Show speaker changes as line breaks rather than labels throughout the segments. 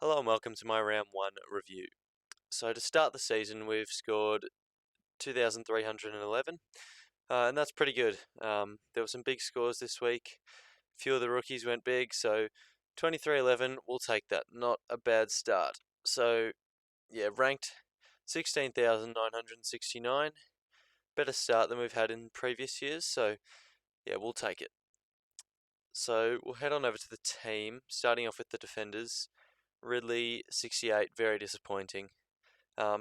Hello and welcome to my round one review. So to start the season, we've scored 2,311, and that's pretty good. There were some big scores this week. A few of the rookies went big, so 2311, we'll take that. Not a bad start. So yeah, ranked 16,969. Better start than we've had in previous years, so yeah, we'll take it. So we'll head on over to the team, starting off with the defenders. Ridley, 68, very disappointing.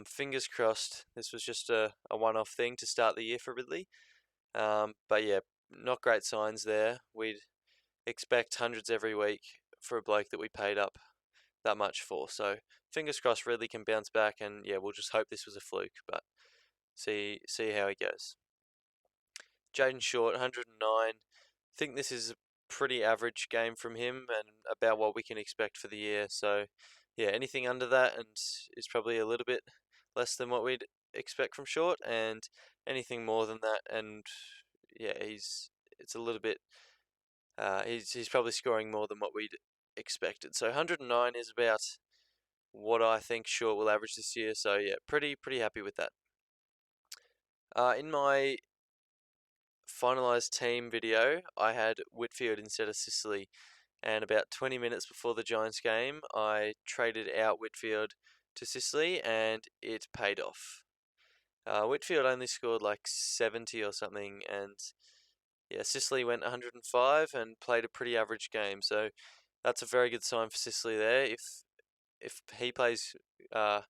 Fingers crossed this was just a one-off thing to start the year for Ridley. But yeah, not great signs there. We'd expect hundreds every week for a bloke that we paid up that much for. So fingers crossed Ridley can bounce back, and yeah, we'll just hope this was a fluke, but see how he goes. Jaden Short, 109. I think this is a pretty average game from him and about what we can expect for the year. So yeah, anything under that and is probably a little bit less than what we'd expect from Short, and anything more than that, and yeah, it's a little bit. He's probably scoring more than what we'd expected. So 109 is about what I think Short will average this year. So yeah, pretty happy with that. In my finalised team video, I had Whitfield instead of Sicily, and about 20 minutes before the Giants game, I traded out Whitfield to Sicily, and it paid off. Whitfield only scored like 70 or something, and yeah, Sicily went 105 and played a pretty average game. So that's a very good sign for Sicily there. If he plays uh,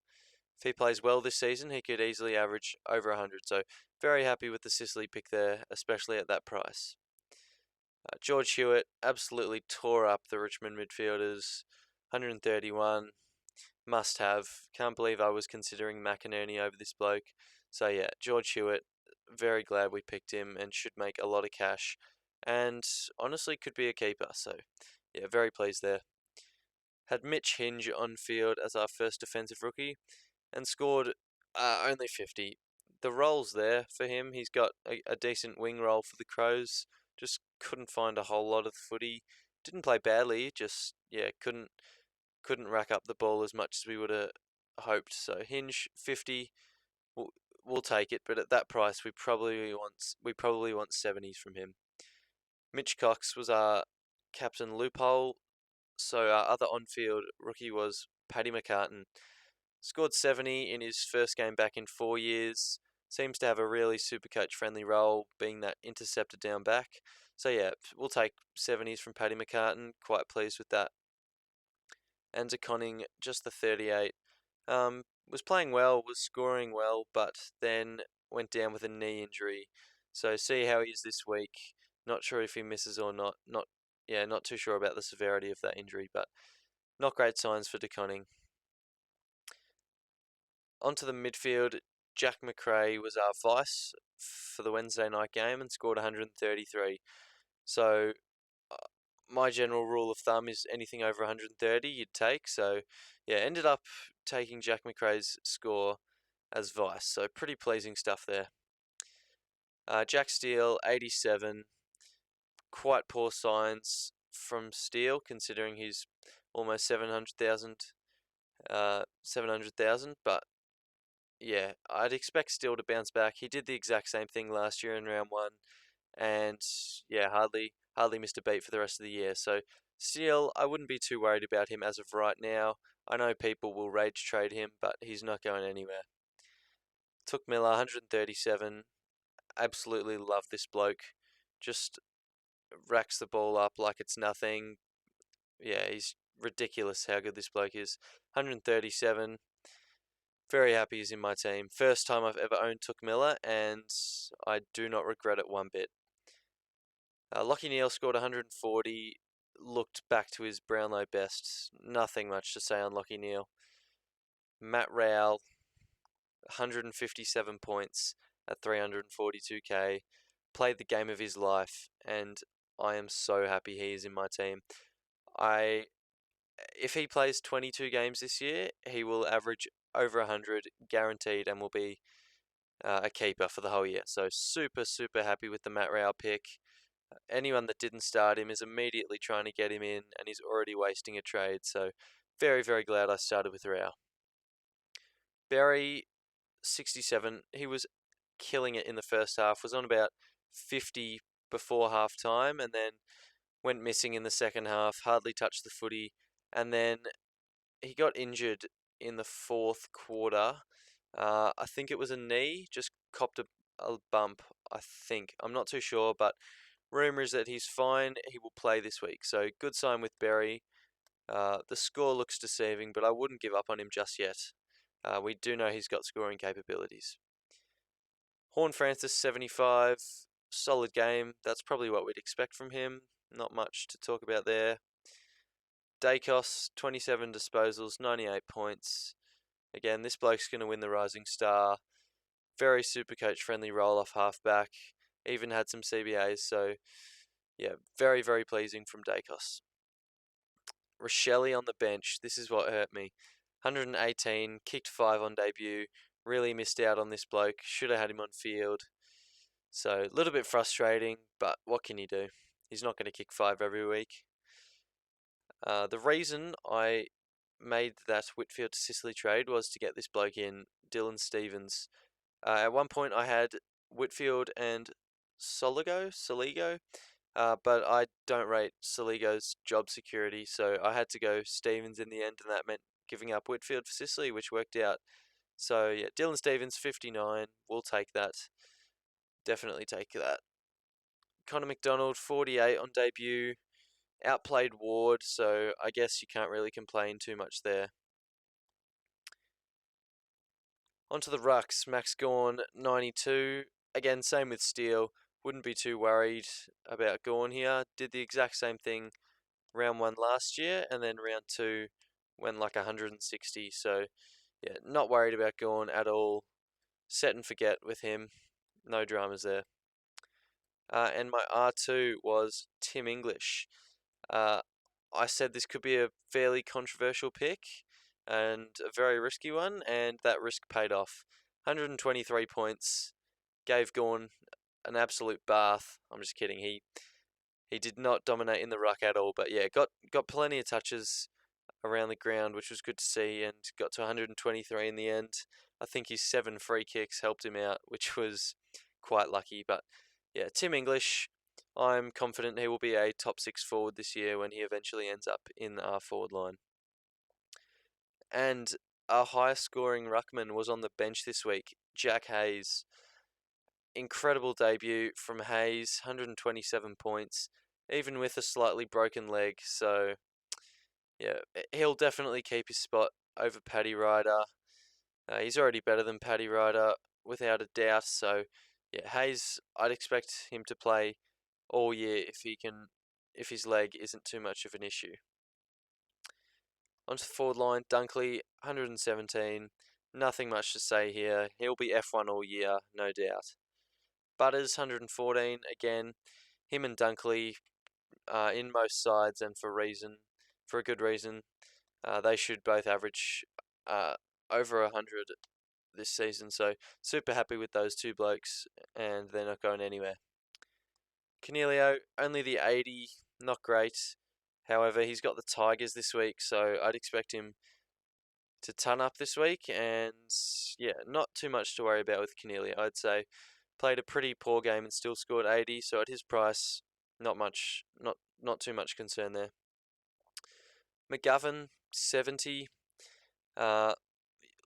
if he plays well this season, he could easily average over 100. So very happy with the Sicily pick there, especially at that price. George Hewitt absolutely tore up the Richmond midfielders. 131, must have. Can't believe I was considering McInerney over this bloke. So yeah, George Hewitt, very glad we picked him and should make a lot of cash. And honestly, could be a keeper. So yeah, very pleased there. Had Mitch Hinge on field as our first defensive rookie and scored only 50. The role's there for him. He's got a decent wing role for the Crows. Just couldn't find a whole lot of footy. Didn't play badly. Just yeah, couldn't rack up the ball as much as we would have hoped. So Hinge 50, we'll take it. But at that price, we probably want 70s from him. Mitch Cox was our captain loophole. So our other on-field rookie was Paddy McCartan. Scored 70 in his first game back in 4 years. Seems to have a really Supercoach friendly role, being that interceptor down back. So yeah, we'll take 70s from Paddy McCartan. Quite pleased with that. And De Koning, just the 38. Was playing well, was scoring well, but then went down with a knee injury. So see how he is this week. Not sure if he misses or not. Not too sure about the severity of that injury, but not great signs for De Koning. Onto the midfield, Jack Macrae was our vice for the Wednesday night game and scored 133. So uh, my general rule of thumb is anything over 130 you'd take. So yeah, ended up taking Jack Macrae's score as vice. So pretty pleasing stuff there. Jack Steele, 87. Quite poor signs from Steele considering he's almost 700,000. 700,000, but yeah, I'd expect Steele to bounce back. He did the exact same thing last year in round one, and yeah, hardly missed a beat for the rest of the year. So Steele, I wouldn't be too worried about him as of right now. I know people will rage trade him, but he's not going anywhere. Took Miller, 137. Absolutely love this bloke. Just racks the ball up like it's nothing. Yeah, he's ridiculous how good this bloke is. 137. Very happy he's in my team. First time I've ever owned Took Miller, and I do not regret it one bit. Lockie Neal scored 140, looked back to his Brownlow best. Nothing much to say on Lockie Neal. Matt Rowell, 157 points at 342k. Played the game of his life, and I am so happy he is in my team. If he plays 22 games this year, he will average over 100 guaranteed and will be a keeper for the whole year. So super happy with the Matt Rowell pick. Anyone that didn't start him is immediately trying to get him in, and he's already wasting a trade. So very, very glad I started with Rao. Berry, 67. He was killing it in the first half, was on about 50 before half time, and then went missing in the second half, hardly touched the footy, and then he got injured in the fourth quarter. I think it was a knee, just copped a bump, I think. I'm not too sure, but rumour is that he's fine. He will play this week, so good sign with Berry. The score looks deceiving, but I wouldn't give up on him just yet. We do know he's got scoring capabilities. Horne-Francis, 75. Solid game. That's probably what we'd expect from him. Not much to talk about there. Daicos, 27 disposals, 98 points. Again, this bloke's going to win the Rising Star. Very Supercoach friendly roll-off halfback. Even had some CBAs, so yeah, very, very pleasing from Daicos. Rochelle on the bench. This is what hurt me. 118, kicked 5 on debut. Really missed out on this bloke. Should have had him on field. So a little bit frustrating, but what can you do? He's not going to kick 5 every week. The reason I made that Whitfield to Sicily trade was to get this bloke in, Dylan Stephens. At one point I had Whitfield and Soligo, but I don't rate Soligo's job security, so I had to go Stephens in the end, and that meant giving up Whitfield for Sicily, which worked out. So yeah, Dylan Stephens, 59, we'll take that. Definitely take that. Connor McDonald, 48 on debut. Outplayed Ward, so I guess you can't really complain too much there. Onto the rucks, Max Gawn, 92. Again, same with Steele. Wouldn't be too worried about Gawn here. Did the exact same thing round 1 last year, and then round 2 went like 160. So, yeah, not worried about Gawn at all. Set and forget with him. No dramas there. And my R2 was Tim English. I said this could be a fairly controversial pick and a very risky one, and that risk paid off. 123 points, gave Gawn an absolute bath. I'm just kidding. He did not dominate in the ruck at all, but yeah, got plenty of touches around the ground, which was good to see, and got to 123 in the end. I think his 7 free kicks helped him out, which was quite lucky. But yeah, Tim English, I'm confident he will be a top 6 forward this year when he eventually ends up in our forward line. And our highest scoring ruckman was on the bench this week, Jack Hayes. Incredible debut from Hayes, 127 points, even with a slightly broken leg. So yeah, he'll definitely keep his spot over Paddy Ryder. He's already better than Paddy Ryder, without a doubt. So yeah, Hayes, I'd expect him to play all year if his leg isn't too much of an issue. Onto the forward line, Dunkley, 117. Nothing much to say here. He'll be F1 all year, no doubt. Butters, 114. Again, him and Dunkley in most sides, and for a good reason. They should both average over 100 this season. So super happy with those two blokes, and they're not going anywhere. Coniglio, only the 80, not great. However, he's got the Tigers this week, so I'd expect him to ton up this week. And yeah, not too much to worry about with Coniglio. I'd say played a pretty poor game and still scored 80. So at his price, not too much concern there. McGovern, 70.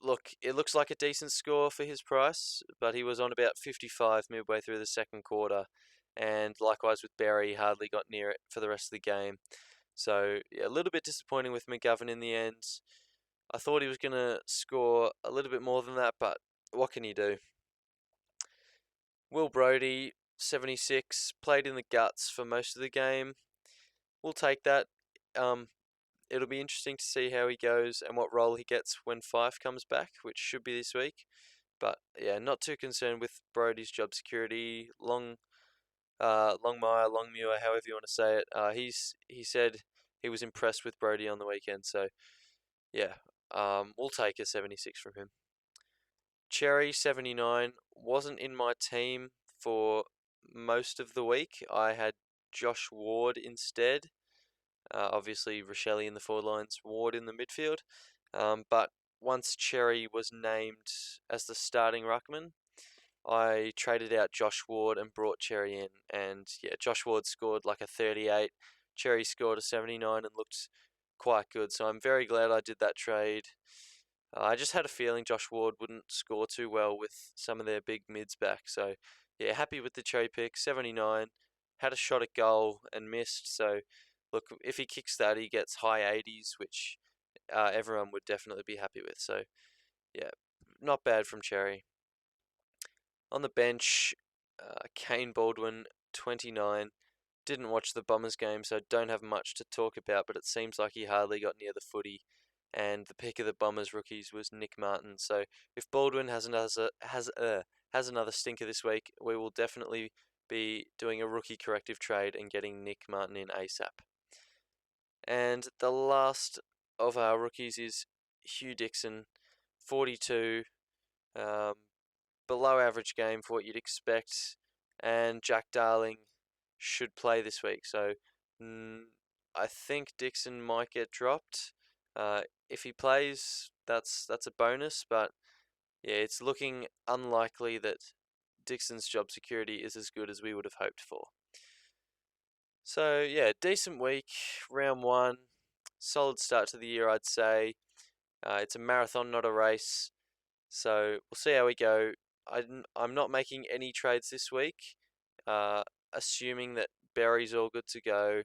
Look, it looks like a decent score for his price, but he was on about 55 midway through the second quarter, and likewise with Berry, hardly got near it for the rest of the game. So yeah, a little bit disappointing with McGovern in the end. I thought he was going to score a little bit more than that, but what can you do? Will Brodie, 76, played in the guts for most of the game. We'll take that. It'll be interesting to see how he goes and what role he gets when Fife comes back, which should be this week. But yeah, not too concerned with Brodie's job security. Longmire, Longmuir, however you want to say it. He said he was impressed with Brodie on the weekend. So yeah, we'll take a 76 from him. Cherry, 79, wasn't in my team for most of the week. I had Josh Ward instead. Obviously, Rochelle in the forward lines, Ward in the midfield. But once Cherry was named as the starting ruckman, I traded out Josh Ward and brought Cherry in. And yeah, Josh Ward scored like a 38. Cherry scored a 79 and looked quite good. So I'm very glad I did that trade. I just had a feeling Josh Ward wouldn't score too well with some of their big mids back. So yeah, happy with the cherry pick. 79. Had a shot at goal and missed. So look, if he kicks that, he gets high 80s, which everyone would definitely be happy with. So yeah, not bad from Cherry. On the bench, Kane Baldwin, 29. Didn't watch the Bombers game, so don't have much to talk about, but it seems like he hardly got near the footy. And the pick of the Bombers rookies was Nick Martin. So if Baldwin has another stinker this week, we will definitely be doing a rookie corrective trade and getting Nick Martin in ASAP. And the last of our rookies is Hugh Dixon, 42. Um, Below average game for what you'd expect, and Jack Darling should play this week. So I think Dixon might get dropped. If he plays, that's a bonus, but yeah, it's looking unlikely that Dixon's job security is as good as we would have hoped for. So yeah, decent week, round one, solid start to the year, I'd say. It's a marathon, not a race. So we'll see how we go. I'm not making any trades this week, assuming that Berry's all good to go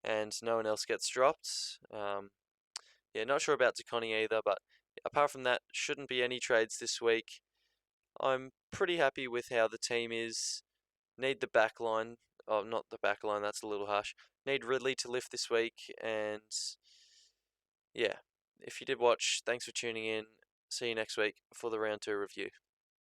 and no one else gets dropped. Yeah, not sure about DeConnie either, but apart from that, shouldn't be any trades this week. I'm pretty happy with how the team is. Need the back line. Oh, not the back line, that's a little harsh. Need Ridley to lift this week, and yeah, if you did watch, thanks for tuning in. See you next week for the round two review.